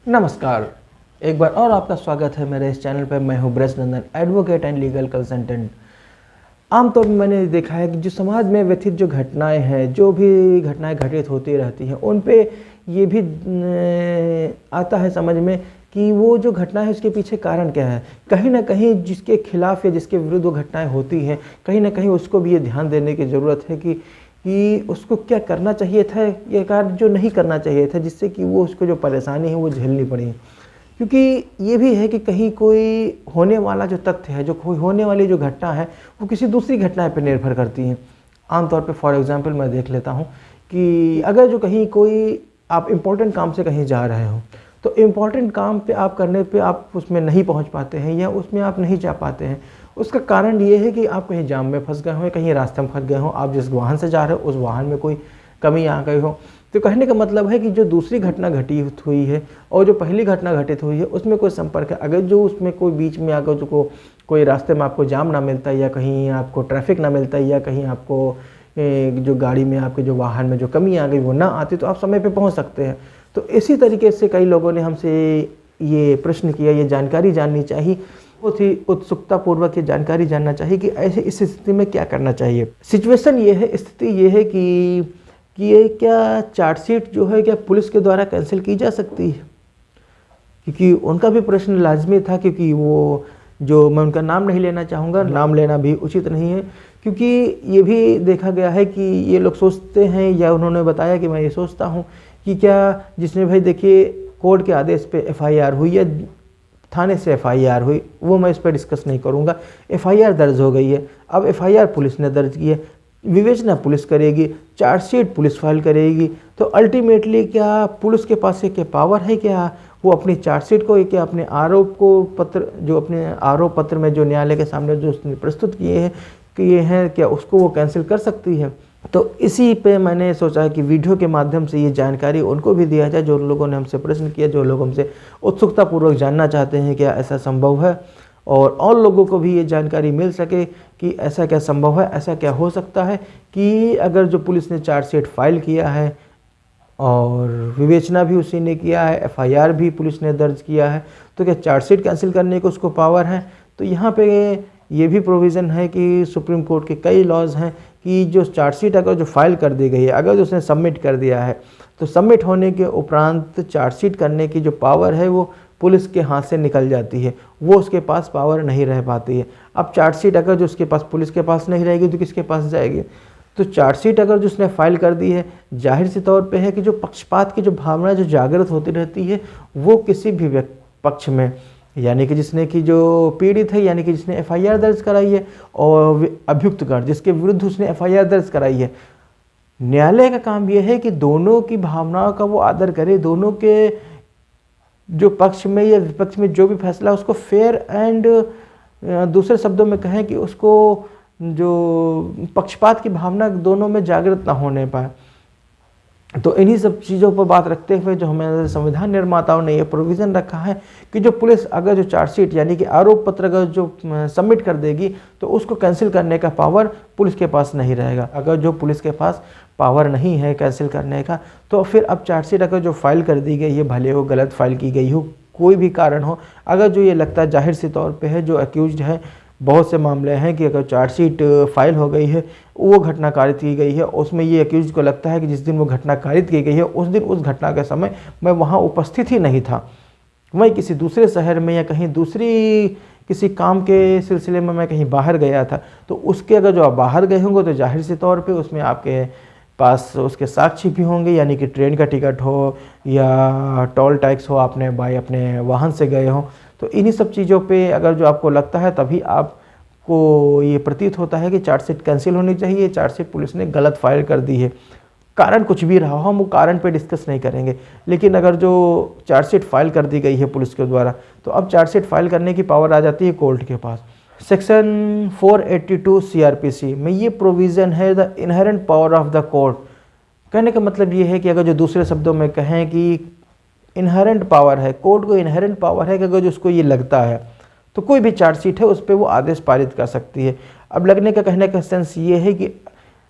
नमस्कार, एक बार और आपका स्वागत है मेरे इस चैनल पर। मैं हूं ब्रज नंदन, एडवोकेट एंड लीगल कंसल्टेंट। आमतौर पर मैंने देखा है कि जो समाज में व्यथित जो घटनाएं हैं, जो भी घटनाएं घटित होती रहती हैं, उन पे ये भी आता है समझ में कि वो जो घटना है उसके पीछे कारण क्या है। कहीं ना कहीं जिसके खिलाफ या जिसके विरुद्ध वो घटनाएं होती हैं, कहीं ना कहीं उसको भी ये ध्यान देने की ज़रूरत है कि उसको क्या करना चाहिए था या कार्य जो नहीं करना चाहिए था, जिससे कि वो उसको जो परेशानी है वो झेलनी पड़ी। क्योंकि ये भी है कि कहीं कोई होने वाला जो तथ्य है, जो कोई होने वाली जो घटना है, वो किसी दूसरी घटना पर निर्भर करती है। आमतौर पे फॉर एग्जांपल मैं देख लेता हूँ कि अगर जो कहीं कोई आप इम्पोर्टेंट काम से कहीं जा रहे हो, तो इम्पॉर्टेंट काम पे आप करने पे आप उसमें नहीं पहुंच पाते हैं या उसमें आप नहीं जा पाते हैं। उसका कारण ये है कि आप कहीं जाम में फंस गए हो, कहीं रास्ते में फंस गए हो, आप जिस वाहन से जा रहे हो उस वाहन में कोई कमी आ गई हो। तो कहने का मतलब है कि जो दूसरी घटना घटित हुई है और जो पहली घटना घटित हुई है उसमें कोई संपर्क है। अगर जो उसमें कोई बीच में आकर जो कोई रास्ते में आपको जाम ना मिलता या कहीं आपको ट्रैफिक ना मिलता या कहीं आपको जो गाड़ी में आपके जो वाहन में जो कमी आ गई वो ना आती, तो आप समय पे पहुंच सकते हैं। तो इसी तरीके से कई लोगों ने हमसे ये प्रश्न किया, ये जानकारी जाननी चाहिए, बहुत ही उत्सुकता पूर्वक ये जानकारी जानना चाहिए कि ऐसे इस स्थिति में क्या करना चाहिए। सिचुएशन ये है, स्थिति ये है कि ये क्या चार्जशीट जो है क्या पुलिस के द्वारा कैंसिल की जा सकती है। क्योंकि उनका भी प्रश्न लाजमी था, क्योंकि वो जो मैं उनका नाम नहीं लेना चाहूँगा, नाम लेना भी उचित नहीं है, क्योंकि ये भी देखा गया है कि ये लोग सोचते हैं या उन्होंने बताया कि मैं ये सोचता हूँ कि क्या जिसने भाई देखिए कोर्ट के आदेश पे एफआईआर हुई या थाने से एफआईआर हुई, वो मैं इस पर डिस्कस नहीं करूँगा। एफआईआर दर्ज हो गई है, अब एफआईआर पुलिस ने दर्ज की है, विवेचना पुलिस करेगी, चार्जशीट पुलिस फाइल करेगी। तो अल्टीमेटली क्या पुलिस के पास एक पावर है क्या वो अपनी चार्जशीट को क्या अपने आरोप को पत्र जो अपने आरोप पत्र में जो न्यायालय के सामने जो उसने प्रस्तुत किए हैं क्या उसको वो कैंसिल कर सकती है। तो इसी पे मैंने सोचा कि वीडियो के माध्यम से ये जानकारी उनको भी दिया जाए जो लोगों ने हमसे प्रश्न किया, जो लोग हमसे उत्सुकतापूर्वक जानना चाहते हैं क्या ऐसा संभव है, और लोगों को भी ये जानकारी मिल सके कि ऐसा क्या संभव है, ऐसा क्या हो सकता है कि अगर जो पुलिस ने चार्जशीट फाइल किया है और विवेचना भी उसी ने किया है, एफआईआर भी पुलिस ने दर्ज किया है, तो क्या चार्जशीट कैंसिल करने को उसको पावर है। तो यहाँ पे ये भी प्रोविज़न है कि सुप्रीम कोर्ट के कई लॉज हैं कि जो चार्जशीट अगर जो फाइल कर दी गई है, अगर जो उसने सबमिट कर दिया है, तो सबमिट होने के उपरांत चार्जशीट करने की जो पावर है वो पुलिस के हाथ से निकल जाती है, वो उसके पास पावर नहीं रह पाती है। अब चार्जशीट अगर जो उसके पास पुलिस के पास नहीं रहेगी तो किसके पास जाएगी। तो चार्जशीट अगर जो उसने फाइल कर दी है, जाहिर सी तौर पे है कि जो पक्षपात की जो भावना जो जागृत होती रहती है वो किसी भी पक्ष में, यानी कि जिसने की जो पीड़ित है, यानी कि जिसने एफआईआर दर्ज कराई है और अभियुक्तगण जिसके विरुद्ध उसने एफआईआर दर्ज कराई है, न्यायालय का काम यह है कि दोनों की भावनाओं का वो आदर करे, दोनों के जो पक्ष में या विपक्ष में जो भी फैसला उसको फेयर एंड दूसरे शब्दों में कहें कि उसको जो पक्षपात की भावना दोनों में जागृत ना होने पाए। तो इन्हीं सब चीज़ों पर बात रखते हुए जो हमारे संविधान निर्माताओं ने ये प्रोविज़न रखा है कि जो पुलिस अगर जो चार्जशीट यानी कि आरोप पत्र अगर जो सबमिट कर देगी तो उसको कैंसिल करने का पावर पुलिस के पास नहीं रहेगा। अगर जो पुलिस के पास पावर नहीं है कैंसिल करने का, तो फिर अब चार्जशीट अगर जो फाइल कर दी गई है, भले हो गलत फाइल की गई हो, कोई भी कारण हो, अगर जो ये लगता है जाहिर सी तौर पर है जो अक्यूज्ड है, बहुत से मामले हैं कि अगर चार्जशीट फाइल हो गई है, वो घटना कारित की गई है, उसमें ये अक्यूज को लगता है कि जिस दिन वो घटना कारित की गई है उस दिन उस घटना के समय मैं वहाँ उपस्थित ही नहीं था, मैं किसी दूसरे शहर में या कहीं दूसरी किसी काम के सिलसिले में मैं कहीं बाहर गया था। तो उसके अगर जो आप बाहर गए होंगे तो जाहिर सी तौर पे उसमें आपके पास उसके साक्ष्य भी होंगे, यानी कि ट्रेन का टिकट हो या टोल टैक्स हो, आपने बाय अपने वाहन से गए हो। तो इन्हीं सब चीज़ों पे अगर जो आपको लगता है तभी आपको ये प्रतीत होता है कि चार्जशीट कैंसिल होनी चाहिए, चार्जशीट पुलिस ने गलत फाइल कर दी है। कारण कुछ भी रहा हो, हम वो कारण पे डिस्कस नहीं करेंगे, लेकिन अगर जो चार्जशीट फाइल कर दी गई है पुलिस के द्वारा, तो अब चार्जशीट फाइल करने की पावर आ जाती है कोर्ट के पास। सेक्शन 482 सीआरपीसी में ये प्रोविज़न है, the inherent power of the court. कहने का मतलब ये है कि अगर जो दूसरे शब्दों में कहें कि इनहेरेंट पावर है, कोर्ट को इनहेरेंट पावर है कि अगर जो उसको ये लगता है तो कोई भी चार्जशीट है उस पर वो आदेश पारित कर सकती है। अब लगने का कहने का सेंस ये है कि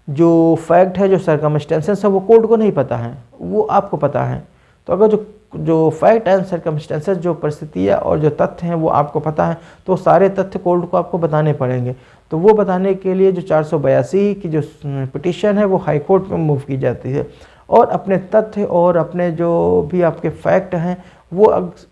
जो फैक्ट है, जो सर्कमस्टेंसेस है, वो कोर्ट को नहीं पता है, वो आपको पता है। तो अगर जो जो फैक्ट एंड सर्कमस्टेंसेस, जो परिस्थितियाँ और जो तथ्य हैं वो आपको पता है, तो सारे तथ्य कोर्ट को आपको बताने पड़ेंगे। तो वो बताने के लिए जो 482 की जो पिटीशन है वो हाई कोर्ट में मूव की जाती है, और अपने तथ्य और अपने जो भी आपके फैक्ट हैं वो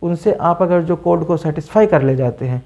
उनसे आप अगर जो कोर्ट को सेटिस्फाई कर ले जाते हैं,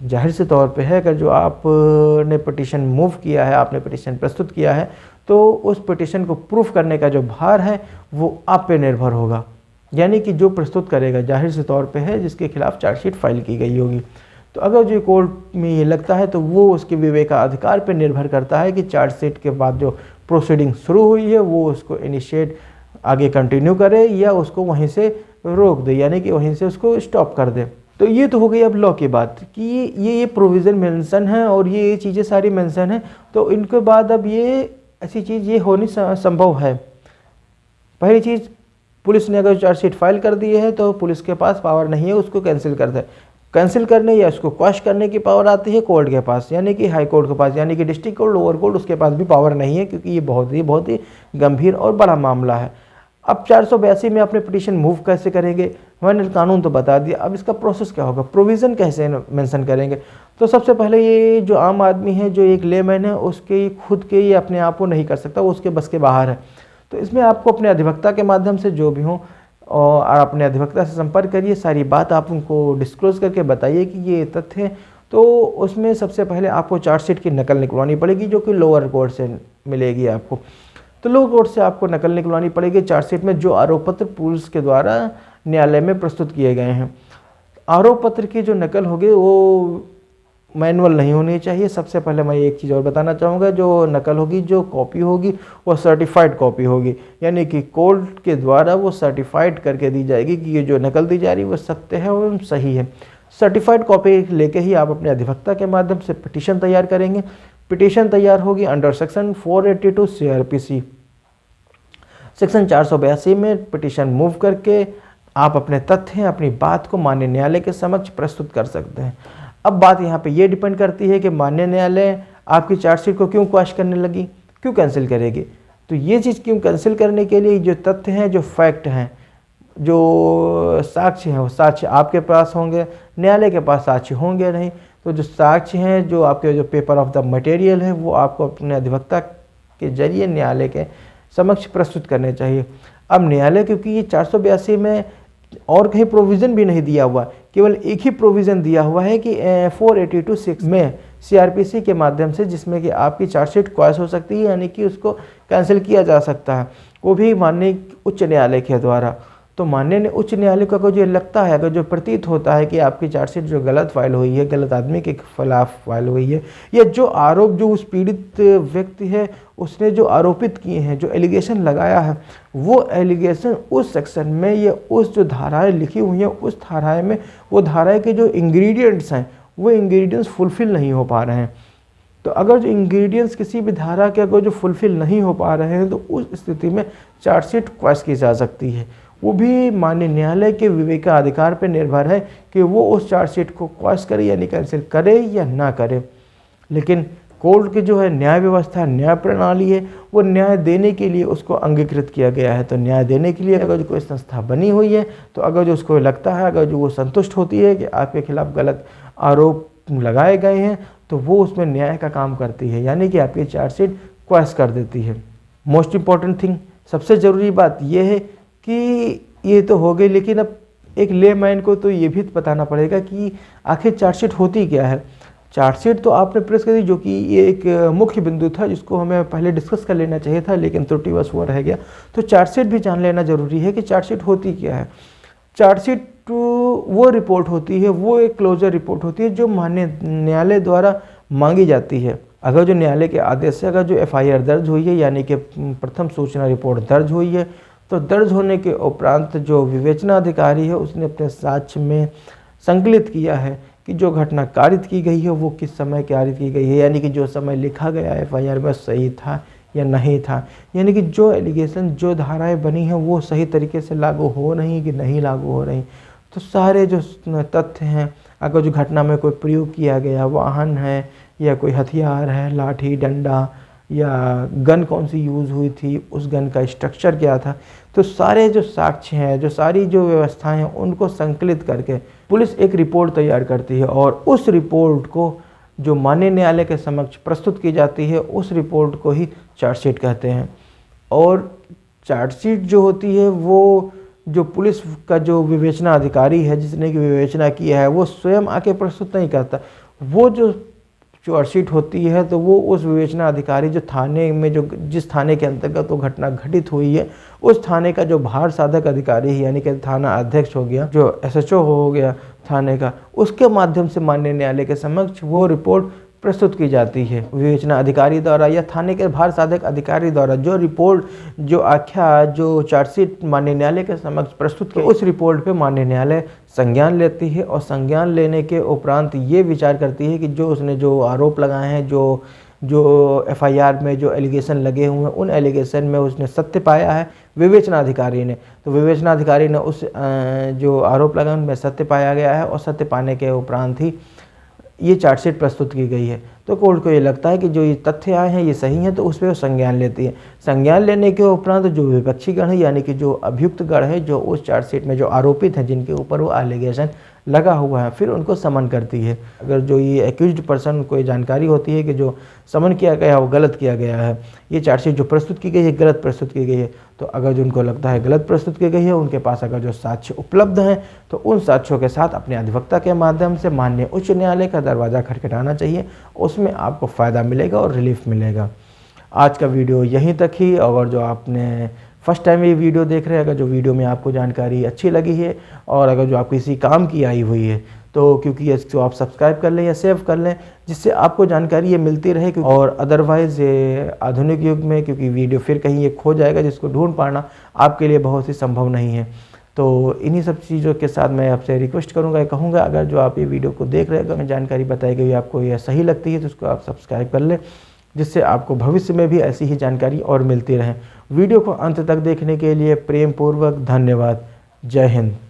जाहिर से तौर पे है, अगर जो आपने पिटीशन मूव किया है, आपने पिटीशन प्रस्तुत किया है, तो उस पिटीशन को प्रूफ करने का जो भार है वो आप पे निर्भर होगा। यानी कि जो प्रस्तुत करेगा जाहिर से तौर पे है जिसके खिलाफ चार्जशीट फाइल की गई होगी। तो अगर जो कोर्ट में ये लगता है तो वो उसके विवेकाधिकार पर निर्भर करता है कि चार्जशीट के बाद जो प्रोसीडिंग शुरू हुई है वो उसको इनिशिएट आगे कंटिन्यू करे या उसको वहीं से रोक दे, यानी कि वहीं से उसको स्टॉप कर दे। तो ये तो हो गई अब लॉ की बात कि ये प्रोविज़न मेंशन है और ये चीज़ें सारी मेंशन है। तो इनके बाद अब ये ऐसी चीज़ ये होनी संभव है। पहली चीज़, पुलिस ने अगर चार्जशीट फाइल कर दी है तो पुलिस के पास पावर नहीं है उसको कैंसिल कर दे। कैंसिल करने या उसको क्वैश करने की पावर आती है कोर्ट के पास, यानी कि हाई कोर्ट के पास, यानी कि डिस्ट्रिक्ट कोर्ट, लोअर कोर्ट, उसके पास भी पावर नहीं है, क्योंकि ये बहुत ही गंभीर और बड़ा मामला है। अब 482 में अपने पिटीशन मूव कैसे करेंगे, मैंने कानून तो बता दिया, अब इसका प्रोसेस क्या होगा, प्रोविज़न कैसे मेंशन करेंगे। तो सबसे पहले ये जो आम आदमी है, जो एक लेमैन है, उसके खुद के ये अपने आप को नहीं कर सकता, वो उसके बस के बाहर है। तो इसमें आपको अपने अधिवक्ता के माध्यम से जो भी हो और अपने अधिवक्ता से संपर्क करिए, सारी बात आप उनको डिस्क्लोज करके बताइए कि ये तथ्य है। तो उसमें सबसे पहले आपको चार्जशीट की नकल निकलवानी पड़ेगी, जो कि लोअर कोर्ट से मिलेगी आपको। तो लोअर कोर्ट से आपको नकल निकलवानी पड़ेगी चार्जशीट में जो आरोप पत्र पुलिस के द्वारा न्यायालय में प्रस्तुत किए गए हैं। आरोप पत्र की जो नकल होगी वो मैनुअल नहीं होनी चाहिए। सबसे पहले मैं एक चीज़ और बताना चाहूँगा, जो नकल होगी, जो कॉपी होगी वो सर्टिफाइड कॉपी होगी, यानी कि कोर्ट के द्वारा वो सर्टिफाइड करके दी जाएगी कि ये जो नकल दी जा रही है वो सत्य है और सही है। सर्टिफाइड कॉपी लेके ही आप अपने अधिवक्ता के माध्यम से पिटीशन तैयार करेंगे। पिटीशन तैयार होगी अंडर सेक्शन 482 CRPC। सेक्शन 482 में पिटीशन मूव करके आप अपने तथ्य, अपनी बात को माननीय न्यायालय के समक्ष प्रस्तुत कर सकते हैं। अब बात यहाँ पे ये डिपेंड करती है कि माननीय न्यायालय आपकी चार्जशीट को क्यों क्वैश करने लगी, क्यों कैंसिल करेगी। तो ये चीज़ क्यों कैंसिल करने के लिए जो तथ्य हैं, जो फैक्ट हैं, जो साक्ष्य हैं, वो साक्ष्य आपके पास होंगे, न्यायालय के पास साक्ष्य होंगे नहीं। तो जो साक्ष्य हैं, जो आपके जो पेपर ऑफ द मटेरियल है, वो आपको अपने अधिवक्ता के जरिए न्यायालय के समक्ष प्रस्तुत करने चाहिए। अब न्यायालय, क्योंकि ये 482 में और कहीं प्रोविज़न भी नहीं दिया हुआ, केवल एक ही प्रोविज़न दिया हुआ है कि 482(6) में CRPC के माध्यम से, जिसमें कि आपकी चार्जशीट क्वैश हो सकती है, यानी कि उसको कैंसिल किया जा सकता है, वो भी माननीय उच्च न्यायालय के द्वारा। तो माननीय उच्च न्यायालय को अगर जो लगता है, अगर जो प्रतीत होता है कि आपकी चार्जशीट जो गलत फाइल हुई है, गलत आदमी के खिलाफ फाइल हुई है, या जो आरोप जो उस पीड़ित व्यक्ति है उसने जो आरोपित किए हैं, जो एलिगेशन लगाया है, वो एलिगेशन उस सेक्शन में या उस जो धाराएं लिखी हुई हैं उस धाराएं में, वो धाराएं के जो इंग्रेडिएंट्स हैं वो इंग्रेडिएंट्स फुलफ़िल नहीं हो पा रहे हैं। तो अगर जो इंग्रेडिएंट्स किसी भी धारा के अगर जो फुलफ़िल नहीं हो पा रहे हैं तो उस स्थिति में चार्जशीट क्वैश की जा सकती है। वो भी माननीय न्यायालय के विवेकाधिकार पर निर्भर है कि वो उस चार्जशीट को क्वैश करे यानी कैंसिल करे या ना करे। लेकिन कोर्ट की जो है न्याय व्यवस्था, न्याय प्रणाली है, वो न्याय देने के लिए उसको अंगीकृत किया गया है। तो न्याय देने के लिए अगर जो कोई संस्था बनी हुई है, तो अगर जो उसको लगता है, अगर जो वो संतुष्ट होती है कि आपके खिलाफ गलत आरोप लगाए गए हैं, तो वो उसमें न्याय का काम करती है, यानी कि आपकी चार्जशीट क्वैश कर देती है। मोस्ट इम्पॉर्टेंट थिंग, सबसे ज़रूरी बात यह है कि ये तो हो गई, लेकिन अब एक लेमैन को तो ये भी बताना पड़ेगा कि आखिर चार्जशीट होती क्या है। चार्जशीट तो आपने प्रेस कर दी, जो कि ये एक मुख्य बिंदु था जिसको हमें पहले डिस्कस कर लेना चाहिए था, लेकिन त्रुटिवश हुआ रह गया। तो चार्जशीट भी जान लेना जरूरी है कि चार्जशीट होती क्या है। चार्जशीट वो रिपोर्ट होती है, वो एक क्लोजर रिपोर्ट होती है जो माननीय न्यायालय द्वारा मांगी जाती है। अगर जो न्यायालय के आदेश से अगर जो FIR दर्ज हुई है, यानी कि प्रथम सूचना रिपोर्ट दर्ज हुई है, तो दर्ज होने के उपरांत जो विवेचना अधिकारी है उसने अपने साक्ष्य में संकलित किया है कि जो घटना कारित की गई है वो किस समय कारित की गई है, यानी कि जो समय लिखा गया FIR में सही था या नहीं था, यानी कि जो एलिगेशन, जो धाराएं बनी हैं वो सही तरीके से लागू हो रही कि नहीं लागू हो रही। तो सारे जो तथ्य हैं, अगर जो घटना में कोई प्रयोग किया गया वाहन है या कोई हथियार है, लाठी, डंडा, या गन कौन सी यूज़ हुई थी, उस गन का स्ट्रक्चर क्या था। तो सारे जो साक्ष्य हैं, जो सारी जो व्यवस्थाएं हैं, उनको संकलित करके पुलिस एक रिपोर्ट तैयार करती है और उस रिपोर्ट को जो माननीय न्यायालय के समक्ष प्रस्तुत की जाती है, उस रिपोर्ट को ही चार्जशीट कहते हैं। और चार्जशीट जो होती है वो जो पुलिस का जो विवेचना अधिकारी है, जिसने की विवेचना किया है, वो स्वयं आके प्रस्तुत नहीं करता। वो जो चार्जशीट होती है तो वो उस विवेचना अधिकारी जो थाने में जो जिस थाने के अंतर्गत वो घटना घटित हुई है, उस थाने का जो भार साधक अधिकारी है, यानी कि थाना अध्यक्ष हो गया, जो SHO हो गया थाने का, उसके माध्यम से माननीय न्यायालय के समक्ष वो रिपोर्ट प्रस्तुत की जाती है विवेचना अधिकारी द्वारा या थाने के भार साधक अधिकारी द्वारा। जो रिपोर्ट, जो आख्या, जो चार्जशीट माननीय न्यायालय के समक्ष प्रस्तुत की, उस रिपोर्ट पे माननीय न्यायालय संज्ञान लेती है और संज्ञान लेने के उपरांत ये विचार करती है कि जो उसने जो आरोप लगाए हैं, जो FIR में जो एलिगेशन लगे हुए हैं, उन एलिगेशन में उसने सत्य पाया है विवेचना अधिकारी ने। तो विवेचना अधिकारी ने उस जो आरोप लगाए उनमें सत्य पाया गया है और सत्य पाने के उपरांत ही ये चार्जशीट प्रस्तुत की गई है। तो कोर्ट को ये लगता है कि जो ये तथ्य आए हैं ये सही हैं, तो उस पर वो संज्ञान लेती है। संज्ञान लेने के उपरांत जो विपक्षी गण है, यानी कि जो अभियुक्त गण है, जो उस चार्जशीट में जो आरोपित हैं, जिनके ऊपर वो एलिगेशन लगा हुआ है, फिर उनको समन करती है। अगर जो ये एक्यूज्ड पर्सन को ये जानकारी होती है कि जो समन किया गया है वो गलत किया गया है, ये चार्जशीट जो प्रस्तुत की गई है गलत प्रस्तुत की गई है, तो अगर जो उनको लगता है गलत प्रस्तुत की गई है, उनके पास अगर जो साक्ष्य उपलब्ध हैं, तो उन साक्ष्यों के साथ अपने अधिवक्ता के माध्यम से माननीय उच्च न्यायालय का दरवाज़ा खटखटाना चाहिए। उसमें आपको फ़ायदा मिलेगा और रिलीफ मिलेगा। आज का वीडियो यहीं तक ही। अगर जो आपने फर्स्ट टाइम ये वीडियो देख रहे हैं, अगर जो वीडियो में आपको जानकारी अच्छी लगी है और अगर जो आपको किसी काम की आई हुई है, तो क्योंकि इसको आप सब्सक्राइब कर लें या सेव कर लें, जिससे आपको जानकारी ये मिलती रहे। और अदरवाइज़ ये आधुनिक युग में क्योंकि वीडियो फिर कहीं ये खो जाएगा, जिसको ढूंढ पाना आपके लिए बहुत ही संभव नहीं है। तो इन्हीं सब चीज़ों के साथ मैं आपसे रिक्वेस्ट करूँगा, कहूँगा, अगर जो आप ये वीडियो को देख रहे हैं, अगर जानकारी बताई गई आपको यह सही लगती है, तो उसको आप सब्सक्राइब कर लें, जिससे आपको भविष्य में भी ऐसी ही जानकारी और मिलती रहे। वीडियो को अंत तक देखने के लिए प्रेम पूर्वक धन्यवाद। जय हिंद।